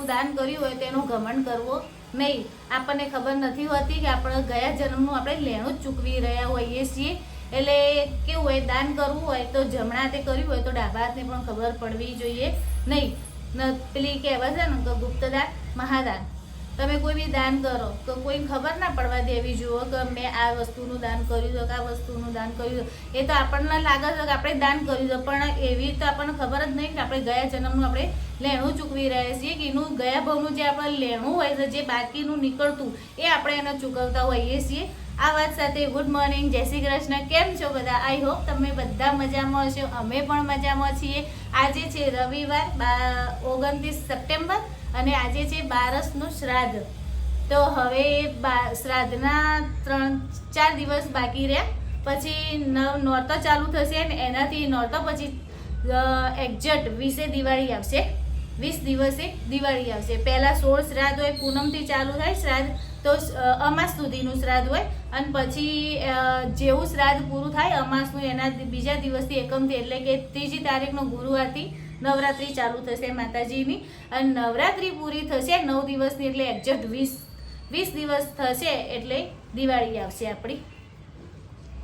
એવું દાન કર્યું હોય તો એનો ઘમંડ કરવો નહીં. આપણને ખબર નથી હોતી કે આપણે ગયા જન્મનું આપણે લેણું જ ચૂકવી રહ્યા હોઈએ છીએ. એટલે કેવું હોય, દાન કરવું હોય તો જમણા હાથે કર્યું હોય તો ડાબા હાથને પણ ખબર પડવી જોઈએ નહીં. પેલી કહેવત છે ને કે ગુપ્તદાન મહાદાન. તમે કોઈ બી દાન કરો તો કોઈને ખબર ના પડવા દેવી જુઓ કે મેં આ વસ્તુનું દાન કર્યું છે કે આ વસ્તુનું દાન કર્યું છે. એ તો આપણને લાગે છે કે આપણે દાન કર્યું છે, પણ એવી તો આપણને ખબર જ નહીં કે આપણે ગયા જન્મનું આપણે લેણું ચૂકવી રહ્યા છીએ, કે એનું ગયા ભાવનું જે આપણે લેણું હોય છે, જે બાકીનું નીકળતું એ આપણે એને ચૂકવતા હોઈએ છીએ. આ વાત સાથે ગુડ મોર્નિંગ, જય શ્રી કૃષ્ણ. કેમ છો બધા? આઈ હોપ તમે બધા મજામાં હશો. અમે પણ મજામાં છીએ. આજે છે રવિવાર 29 સપ્ટેમ્બર અને આજે છે બારસનું શ્રાદ્ધ. તો હવે શ્રાદ્ધના 3-4 દિવસ બાકી રહ્યા, પછી નોરતો ચાલુ થશે ને એનાથી નોરતો પછી એક્ઝેક્ટ 20 દિવાળી આવશે. 20 દિવસે દિવાળી આવશે. પહેલાં 16 શ્રાદ્ધ હોય, પૂનમથી ચાલુ થાય શ્રાદ્ધ, તો અમાસ સુધીનું શ્રાદ્ધ હોય, અને પછી જેવું શ્રાદ્ધ પૂરું થાય અમાસનું એના બીજા દિવસથી એકમથી એટલે કે 3જી તારીખનો ગુરુવારથી નવરાત્રિ ચાલુ થશે માતાજીની. અને નવરાત્રિ પૂરી થશે 9 દિવસની, એટલે એક્ઝેક્ટ 20 દિવસ થશે એટલે દિવાળી આવશે આપણી.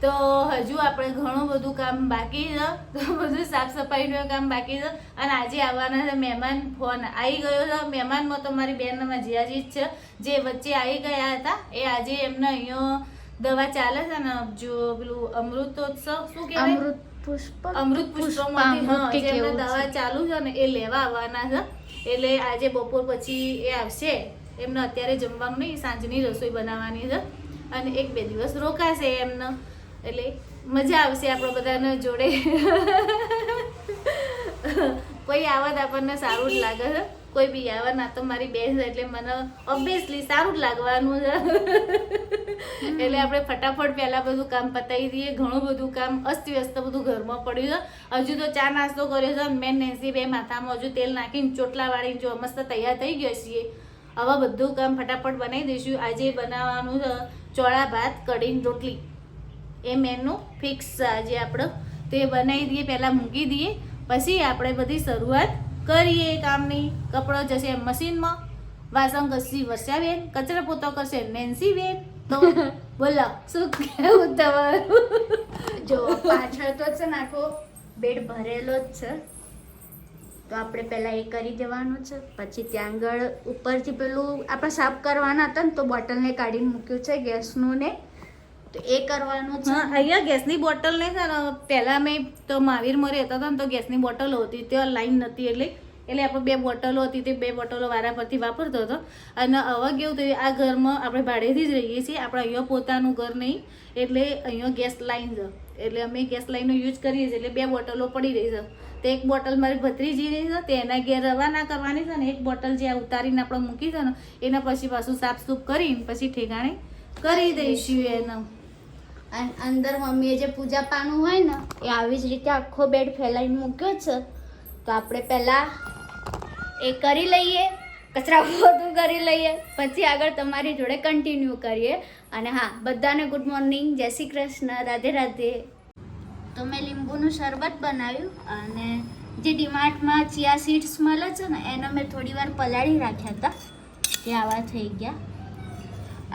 તો હજુ આપણે ઘણું બધું કામ બાકી છે, તો બધું સાફ સફાઈનું કામ બાકી છે. અને આજે આવવાના છે મહેમાન. ફોન આવી ગયો છે મહેમાનમાં, તો મારી બેનમાં જીયાજી જ છે જે વચ્ચે આવી ગયા હતા. એ આજે એમને અહીંયા દવા ચાલે છે ને, જો પેલું અમૃતોત્સવ શું કહેવાય, અમૃત પુષ્પમાંથી એમને દવા ચાલુ છે ને, એ લેવા આવવાના છે. એટલે આજે બપોર પછી એ આવશે. એમને અત્યારે જમવાનું નહીં, સાંજની રસોઈ બનાવવાની છે, અને 1-2 દિવસ રોકાશે એમને. એટલે મજા આવશે આપણે બધાને જોડે. કોઈ આવત આપણને સારું જ લાગે છે, કોઈ બી આવે ના તો મારી બેન છે એટલે મને ઓબ્વિયસલી સારું જ લાગવાનું છે. એટલે આપણે ફટાફટ પહેલાં બધું કામ પતાવી દઈએ. ઘણું બધું કામ અસ્તવ્યસ્ત બધું ઘરમાં પડ્યું છે. હજુ તો ચા નાસ્તો કર્યો છે. મેં નેન્સી બે માથામાં હજુ તેલ નાખીને ચોટલા વાળીને જો મસ્ત તૈયાર થઈ ગયો છીએ. હવે બધું કામ ફટાફટ બનાવી દઈશું. આજે બનાવવાનું છે ચોળા ભાત, કઢીને રોટલી. એ મેનુ ફિક્સ છે આજે આપણે. તો એ બનાવી દઈએ, પહેલાં મૂકી દઈએ, પછી આપણે બધી શરૂઆત કરીએ કામની. કપડો જશે મશીનમાં, વાસણ ઘસી વર્ષાબેન, કચરા પોતો કરશે નેન્સી બેન. તો બોલો શું કહેવું તમારું? જો પાછળ તો છે ને આખો બેડ ભરેલો જ છે, તો આપણે પહેલાં એ કરી દેવાનું છે. પછી ત્યાં આગળ ઉપરથી પેલું આપણે સાફ કરવાના હતા ને, તો બોટલને કાઢીને મૂક્યું છે ગેસનું ને, તો એ કરવાનું છે. હા, અહીંયા ગેસની બોટલ ને છે ને, પહેલાં મેં તો મહાવીરમાં રહેતા હતા ને તો ગેસની બોટલો હતી, ત્યાં લાઈન નથી, એટલે આપણે 2 બોટલો હતી, તે 2 બોટલો વારા પરથી વાપરતો હતો. અને હવે કેવું થયું, આ ઘરમાં આપણે ભાડેથી જ રહીએ છીએ, આપણે અહીંયા પોતાનું ઘર નહીં, એટલે અહીંયા ગેસ લાઈન છે, એટલે અમે ગેસ લાઈનનો યુઝ કરીએ છીએ. એટલે 2 બોટલો પડી રહી છે. તો એક બોટલ મારી ભત્રીજીની છે, તે એના ઘેર રવાના કરવાની છે, ને એક બોટલ જે ઉતારીને આપણે મૂકી છે ને, એના પછી પાછું સાફ કરીને પછી ઠેકાણે કરી દઈશું એને. અને અંદર મમ્મીએ જે પૂજા પાનું હોય ને, એ આવી જ રીતે આખો બેડ ફેલાઈને મૂક્યો છે. તો આપણે પહેલાં એ કરી લઈએ, કચરા પોતું કરી લઈએ, પછી આગળ તમારી જોડે કન્ટિન્યુ કરીએ. અને હા, બધાને ગુડ મોર્નિંગ, જય શ્રી કૃષ્ણ, રાધે રાધે. તો મેં લીંબુનું શરબત બનાવ્યું, અને જે ડીમાર્ટમાં ચિયા સીડ્સ મળે છે ને, એને મેં થોડી વાર પલાળી રાખ્યા હતા, તે આવા થઈ ગયા.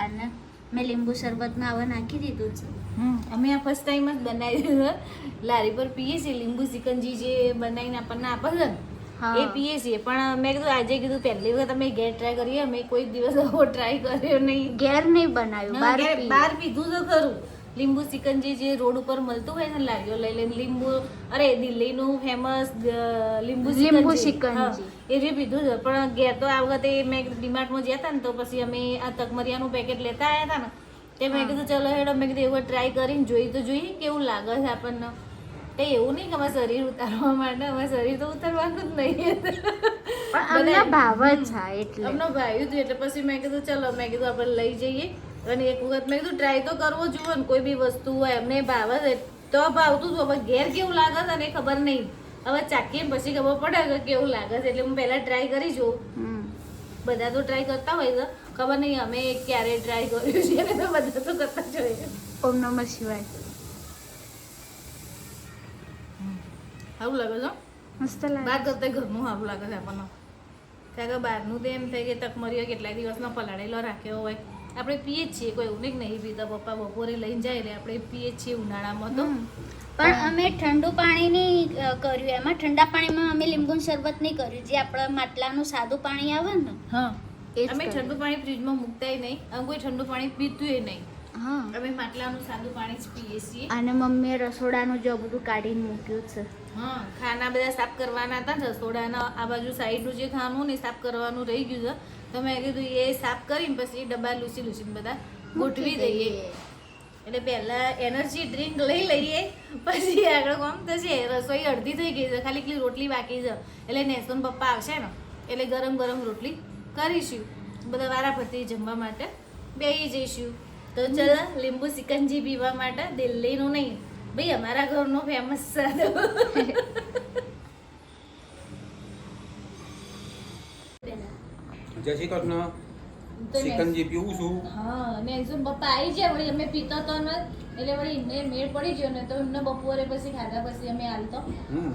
અને મેં લીંબુ શરબતમાં આવા નાખી દીધું છે. અમે આ ફર્સ્ટ ટાઈમ જ બનાવ્યું છે. લારી પર પીએ છીએ લીંબુ સિકંજી, જે બનાવીને આપણને આપે છે એ પીએ છીએ. પણ મેં કીધું આજે કીધું પહેલી વખત અમે ઘેર ટ્રાય કરીએ. અમે કોઈ દિવસ આવો ટ્રાય કર્યો નહીં. ઘેર નહીં બનાવ્યું, બહાર પીધું તો ખરું. લીંબુ સિકંજી જે રોડ ઉપર મળતું હોય ને, લારીઓ લઈ લઈને લીંબુ, અરે દિલ્હીનું ફેમસ લીંબુ સિકંજી એ જે પીધું છે. પણ ઘેર તો આ વખતે મેં ડીમાર્ટમાં ગયા હતા ને, તો પછી અમે આ તકમરિયાનું પેકેટ લેતા આવ્યા હતા ને, તે મેં કીધું ચલો હેડો, મેં કીધું એવું ટ્રાય કરીને જોઈ તો જોઈએ કેવું લાગે છે આપણને. કંઈ એવું નહીં કે અમારે શરીર ઉતારવા માટે, અમારે શરીર તો ઉતારવાનું જ નહીં. અમને ભાવ જ છે એટલે અમને ભાવ્યું હતું, એટલે પછી મેં કીધું ચલો, મેં કીધું આપણે લઈ જઈએ. અને એક વખત મેં કીધું ટ્રાય તો કરવો જોઈએ ને, કોઈ બી વસ્તુ હોય એમને ભાવે છે તો ભાવતું હતું. હવે ઘેર કેવું લાગે છે ને ખબર નહીં, હવે ચાખીએ પછી ખબર પડે કે કેવું લાગે છે. એટલે હું પહેલાં ટ્રાય કરી જોઉં. બધા તો ટ્રાય કરતા હોય છે, ખબર નહીં અમે ક્યારે ટ્રાય કર્યું છે, તો બધા તો કરતા જ હોય. ઓમ નમઃ શિવાય. સારું લાગે છે, મસ્ત લાગે. બહાર કરતા ઘરનું સારું લાગે છે આપણને. કારણ કે બહારનું તો એમ થાય કે તકમરીઓ કેટલા દિવસનો પલાળેલો રાખ્યો હોય. આપણે પીએ જ છીએ, કોઈ એવું નહીં પીતા. પપ્પા બપોરે લઈને જાય એટલે આપણે પીએ જ છીએ ઉનાળામાં તો. પણ અમે ઠંડુ પાણી નહીં કર્યું, એમાં ઠંડા પાણીમાં અમે લીંબુનું શરબત નહીં કર્યું, જે આપણા માટલાનું સાદું પાણી આવે ને હા, એ જ અમે કર્યું. ઠંડુ પાણી ફ્રીજમાં મૂકતાય નહીં, અમે કોઈ ઠંડુ પાણી પીતુંય નહીં. હા, અમે માટલાનું સાદું પાણી જ પીએ છીએ. અને મમ્મીએ રસોડાનું જો બધું કાઢીને મૂક્યું છે. હા, ખાના બધા સાફ કરવાના હતા ને, રસોડાના આ બાજુ સાઈડનું જે ખાનું ને સાફ કરવાનું રહી ગયું છે, તો મેં કીધું એ સાફ કરીને પછી ડબ્બા લૂસીને બધા ગોઠવી દઈએ. એટલે પહેલા એનર્જી ડ્રિંક લઈ લઈએ, પછી આગળ કામ થશે. રસોઈ અડધી થઈ ગઈ છે, ખાલી એટલી રોટલી બાકી છે. એટલે નેસોન પપ્પા આવશે ને એટલે ગરમ ગરમ રોટલી કરીશું. બધા વારાફરતી જમવા માટે બેસી જઈશું. તો ચલો લીંબુ સિકંજી પીવા માટે, દિલ્હીનું નહીં ભાઈ, અમારા ઘરનું ફેમસ સાદો. જય શ્રી કૃષ્ણ. સિકંજી પીવું છું. હા, નેસોન પપ્પા આવી જાય વળી, અમે પીતો તો ન એટલે વળી એમને મેળ પડી ગયો ને, તો એમને બપોરે પછી ખાધા પછી અમે હાલતો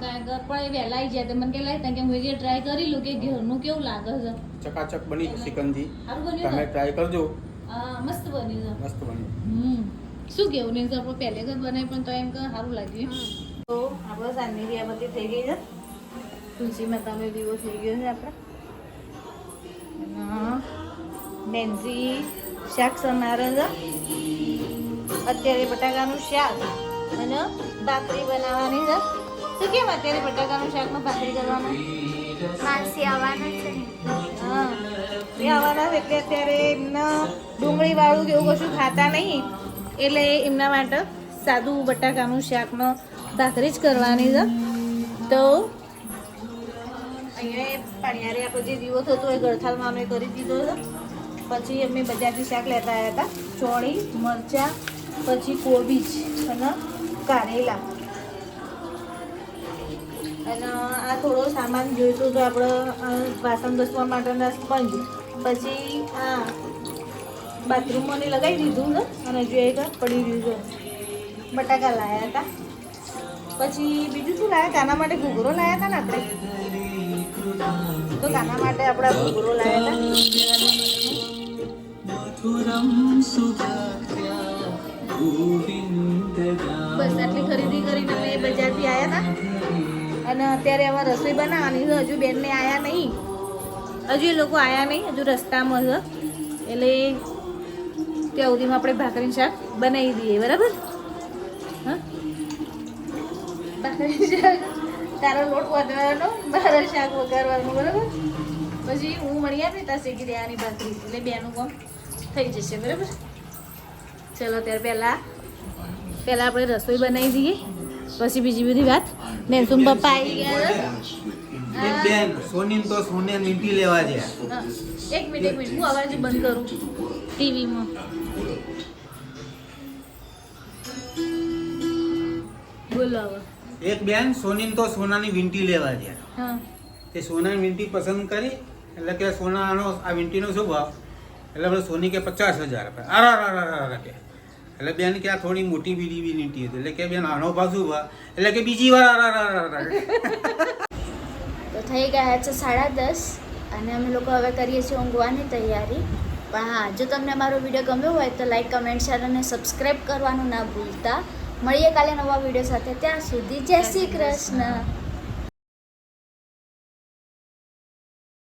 કારણ કે પણ એ વહેલા આવી જાય તો મને કે લાય કે હું એ ટ્રાય કરી લઉં કે ઘરનું કેવું લાગે છે. ચકાચક બની છે સિકંજી. સારું તમે બન્યું ને? ટ્રાય કરજો. હા, મસ્ત બન્યું છે. મસ્ત બની. શું કેવું નહીં, આપણે પહેલે જ બનાવી પણ તો એમ કે સારું લાગ્યું. તો આપણે સાંજની દિયાબત્તી થઈ ગઈ છે, તુલસી માતાનો દીવો થઈ ગયો છે આપણે. નેન્સી શાક સમારે છે અત્યારે, બટાકાનું શાક અને ભાખરી બનાવવાની છે. શું કેમ અત્યારે બટાકાનું શાક ને ભાખરી કરવાનું? માસી આવવાના છે ને. હા, એ આવવાના છે એટલે અત્યારે એમના ડુંગળી વાળું કે એવું કશું ખાતા નહીં, એટલે એમના માટે સાદું બટાકાનું શાકનો ભાખરી જ કરવાની છે. તો અહીંયા પાણીયારે આપણે જે દીવો થતો હોય ગળથાલમાં અમે કરી દીધો છે. પછી અમે બજારથી શાક લેતા આવ્યા હતા, ચોળી, મરચાં, પછી કોબીજ અને કારેલા. અને આ થોડો સામાન જોઈતો તો આપણે વાસણ ઘસવા માટેના સ્પંજ, પછી આ બાથરૂમમાં લગાવી દીધું છે અને હજુ એક પડી રહ્યું છે. બટાકા લાવ્યા હતા, પછી બીજું શું લાવ્યા? કાના માટે ઘૂઘરો લાવ્યા હતા ને આપણે, તો કાના માટે આપણે ઘૂઘરો લાવ્યા હતા. બસ આટલી ખરીદી કરીને અમે બજારથી આવ્યા હતા અને અત્યારે હવે રસોઈ બનાવવાની છે. હજુ બેનને આવ્યા નહીં, હજુ એ લોકો આવ્યા નહીં, હજુ રસ્તામાં છે. એટલે ત્યાં સુધીમાં આપણે ભાખરીનું શાક બનાવી દઈએ, બરાબર? હા, ભાખરી શાક તારો લોટ વધારવાનો, મારા શાક વઘારવાનું, બરાબર? પછી હું મળી આપી ત્યાં શેકી દેવાની ભાખરી, એટલે બેનું કામ થઈ જશે, બરાબર? ચલો ત્યારે પહેલાં આપણે રસોઈ બનાવી દઈએ, પછી બીજી બધી વાત. નેસુમ પપ્પા આવી ગયા. એક બેન સોની તો સોને મીઠી લેવા છે. હા, એક મિનિટ હું અવાજ બંધ કરું ટીવીમાં. બોલો હવે. એક બેન સોની તો સોનાની વીંટી લેવા છે. હા, તે સોનાની વીંટી પસંદ કરી, એટલે કે સોનાનો આ વીંટીનો શું ભાવ? એટલે આપણે સોની કે 50,000 રૂપિયા. અરે કે એટલે બેન કે આ થોડી મોટી બીજી વીંટી હતી, એટલે કે બેન આનો ભાવ શું ભાવ? એટલે કે બીજી વાર તો થઈ ગયા છે 10:30 અને અમે લોકો હવે કરીએ છીએ ઊંઘવાની તૈયારી. પણ હા, જો તમને અમારો વિડીયો ગમ્યો હોય તો લાઈક, કમેન્ટ, શેર અને સબસ્ક્રાઈબ કરવાનું ના ભૂલતા. મળીએ કાલે નવા વિડીયો સાથે. ત્યાં સુધી જય શ્રી કૃષ્ણ.